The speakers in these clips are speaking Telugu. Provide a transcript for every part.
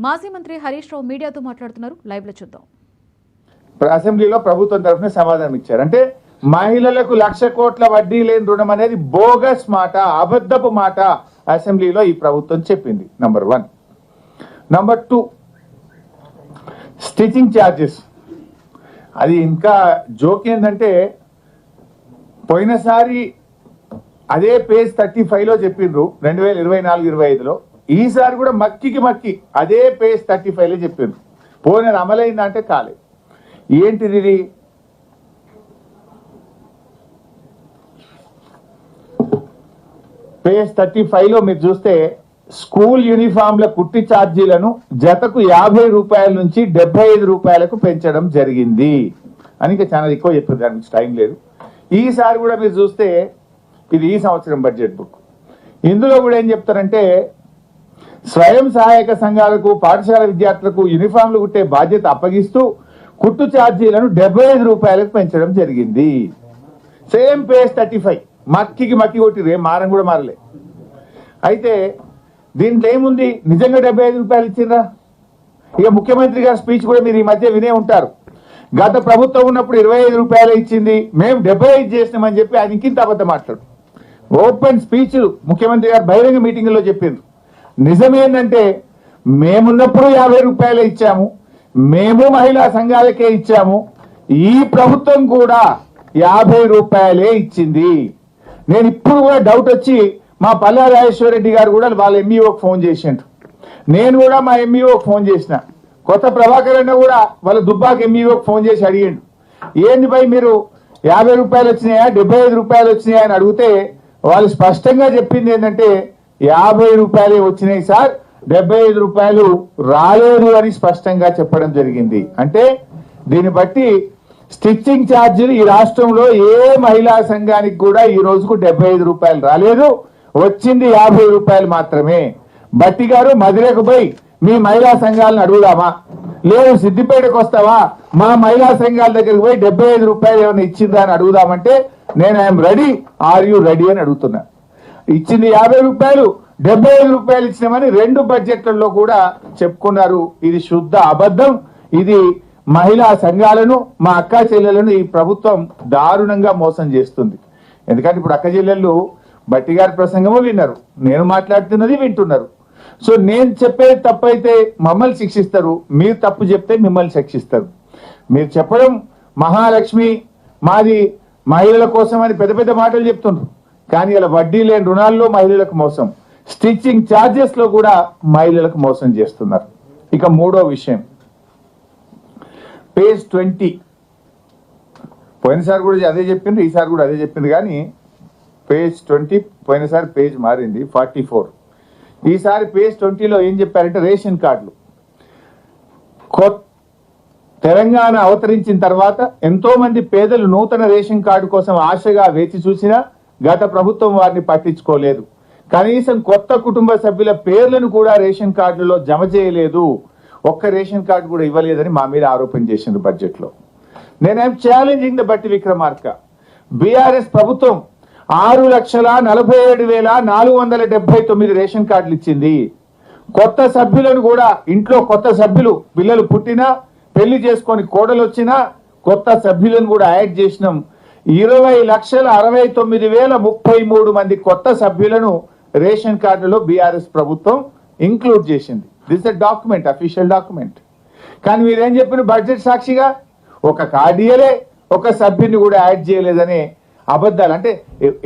మాజీ మంత్రి హరీష్ రావు మీడియాతో మాట్లాడుతున్నారు. లైవ్ లో చూద్దాం. అసెంబ్లీలో ప్రభుత్వం తరఫున సమాధానం ఇచ్చారు. అంటే మహిళలకు 1,00,000 కోట్ల వడ్డీ లేని రుణం అనేది బోగస్ మాట, అబద్ధపు మాట అసెంబ్లీలో ఈ ప్రభుత్వం చెప్పింది. నంబర్ 1. Number 2, stitching charges. అది ఇంకా జోక్ ఏంటంటే పోయినసారి అదే పేజ్ 35లో చెప్పిండ్రు 2024-25లో. ఈసారి కూడా మక్కి అదే పేజ్ 35లో చెప్పిండ్రు. పోయిన అమలైందంటే కాలేదు. ఏంటిది ఇది? పేజ్ 35లో మీరు చూస్తే స్కూల్ యూనిఫామ్ల కుట్టి ఛార్జీలను జతకు 50 రూపాయల నుంచి 75 రూపాయలకు పెంచడం జరిగింది అని ఇంకా చాలా ఎక్కువ చెప్పింది. దాని నుంచి టైం లేదు. ఈసారి కూడా మీరు చూస్తే ఇది ఈ సంవత్సరం బడ్జెట్ బుక్. ఇందులో కూడా ఏం చెప్తారంటే స్వయం సహాయక సంఘాలకు పాఠశాల విద్యార్థులకు యూనిఫామ్లు కుట్టే బాధ్యత అప్పగిస్తూ కుట్టు ఛార్జీలను 75 రూపాయలకు పెంచడం జరిగింది. సేమ్ పేజ్ 35 మక్కి కొట్టిరు, ఏం మారం కూడా మారలే. అయితే దీంట్లో ఏముంది? నిజంగా 75 రూపాయలు ఇచ్చిండ్రా? ఇక ముఖ్యమంత్రి గారి స్పీచ్ కూడా మీరు ఈ మధ్య వినే ఉంటారు. గత ప్రభుత్వం ఉన్నప్పుడు 25 రూపాయలు ఇచ్చింది, మేము 75 చేసినామని చెప్పి ఆయన ఇంకింత అబద్ధం మాట్లాడు. ఓపెన్ స్పీచ్ ముఖ్యమంత్రి గారు బహిరంగ మీటింగ్లో చెప్పిండ్రు. నిజమేంటంటే మేమున్నప్పుడు 50 రూపాయలే ఇచ్చాము, మేము మహిళా సంఘాలకే ఇచ్చాము, ఈ ప్రభుత్వం కూడా 50 రూపాయలే ఇచ్చింది. నేను ఇప్పుడు కూడా డౌట్ వచ్చి మా పల్లా రాజేశ్వర రెడ్డి గారు కూడా వాళ్ళ ఎంఈఓకి ఫోన్ చేసిండ్రు. నేను కూడా మా ఎంఈఓకి ఫోన్ చేసిన. కొత్త ప్రభాకర్ అన్న కూడా వాళ్ళ దుబ్బాకి ఎంఈఓకి ఫోన్ చేసి అడిగిండు, ఏంది భయ్ మీరు 50 రూపాయలు వచ్చినాయా 75 రూపాయలు వచ్చినాయా అని అడిగితే వాళ్ళు స్పష్టంగా చెప్పింది ఏంటంటే 50 రూపాయలే వచ్చినాయి సార్, 75 రూపాయలు రాలేదు అని స్పష్టంగా చెప్పడం జరిగింది. అంటే దీన్ని బట్టి స్టిచ్చింగ్ ఛార్జీలు ఈ రాష్ట్రంలో ఏ మహిళా సంఘానికి కూడా ఈ రోజుకు 75 రూపాయలు రాలేదు, వచ్చింది 50 రూపాయలు మాత్రమే. బట్టి గారు మధురకు పోయి మీ మహిళా సంఘాలను అడుగుదామా, లేదు సిద్దిపేటకు వస్తావా మా మహిళా సంఘాల దగ్గరికి పోయి 75 రూపాయలు ఏమైనా ఇచ్చిందా అని అడుగుదామంటే నేను I'm ready, are you ready అని అడుగుతున్నా. ఇచ్చింది 50 రూపాయలు, 75 రూపాయలు ఇచ్చినామని 2 బడ్జెట్లలో కూడా చెప్పుకున్నారు. ఇది శుద్ధ అబద్ధం. ఇది మహిళా సంఘాలను, మా అక్క చెల్లెలను ఈ ప్రభుత్వం దారుణంగా మోసం చేస్తుంది. ఎందుకంటే ఇప్పుడు అక్క చెల్లెళ్ళు బట్టి గారి ప్రసంగము విన్నారు, నేను మాట్లాడుతున్నది వింటున్నారు. సో నేను చెప్పేది తప్పైతే మమ్మల్ని శిక్షిస్తారు, మీరు తప్పు చెప్తే మిమ్మల్ని శిక్షిస్తారు. మీరు చెప్పడం మహాలక్ష్మి మాది మహిళల కోసం అని పెద్ద పెద్ద మాటలు చెప్తున్నారు, కానీ ఇలా వడ్డీ లేని రుణాల్లో మహిళలకు మోసం, స్టిచ్చింగ్ ఛార్జెస్ లో కూడా మహిళలకు మోసం చేస్తున్నారు. ఇక 3వ విషయం పేజ్ 20. పోయినసారి కూడా అదే చెప్పిండ్రు, ఈసారి కూడా అదే చెప్పింది. కానీ పేజ్ 20 పోయినసారి పేజ్ మారింది 44. ఈసారి పేజ్ 20లో ఏం చెప్పారంటే రేషన్ కార్డులు. తెలంగాణ అవతరించిన తర్వాత ఎంతో మంది పేదలు నూతన రేషన్ కార్డు కోసం ఆశగా వేచి చూసినా గత ప్రభుత్వం వారిని పట్టించుకోలేదు. కనీసం కొత్త కుటుంబ సభ్యుల పేర్లను కూడా రేషన్ కార్డులలో జమ చేయలేదు, ఒక్క రేషన్ కార్డు కూడా ఇవ్వలేదని మా మీద ఆరోపణ చేసింది బడ్జెట్ లో. నేనేం ఛాలెంజింగ్ ద బట్టి విక్రమార్క. బీఆర్ఎస్ ప్రభుత్వం 6,47,479 రేషన్ కార్డులు ఇచ్చింది. కొత్త సభ్యులను కూడా ఇంట్లో కొత్త సభ్యులు పిల్లలు పుట్టినా పెళ్లి చేసుకొని కోడలు వచ్చినా కొత్త సభ్యులను కూడా యాడ్ చేసినాం. 20,69,033 మంది కొత్త సభ్యులను రేషన్ కార్డులో బీఆర్ఎస్ ప్రభుత్వం ఇంక్లూడ్ చేసింది. This a document, official document. కానీ మీరేం చెప్పిన బడ్జెట్ సాక్షిగా ఒక కార్డు ఇయ్యలే, ఒక సభ్యుని కూడా యాడ్ చేయలేదనే అబద్ధాలు. అంటే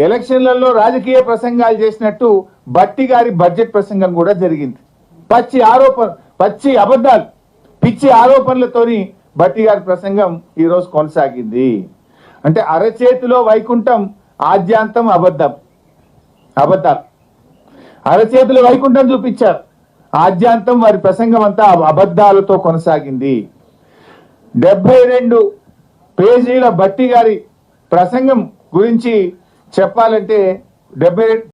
ఎలక్షన్లలో రాజకీయ ప్రసంగాలు చేసినట్టు బట్టి గారి బడ్జెట్ ప్రసంగం కూడా జరిగింది. పచ్చి అబద్ధాలు, పిచ్చి ఆరోపణలతోని బట్టి గారి ప్రసంగం ఈరోజు కొనసాగింది. అంటే అరచేతిలో వైకుంఠం, ఆద్యాంతం అబద్ధాలు. అరచేతిలో వైకుంఠం చూపించారు, ఆద్యాంతం వారి ప్రసంగం అంతా అబద్ధాలతో కొనసాగింది. 72 పేజీల బట్టి గారి ప్రసంగం గురించి చెప్పాలంటే 72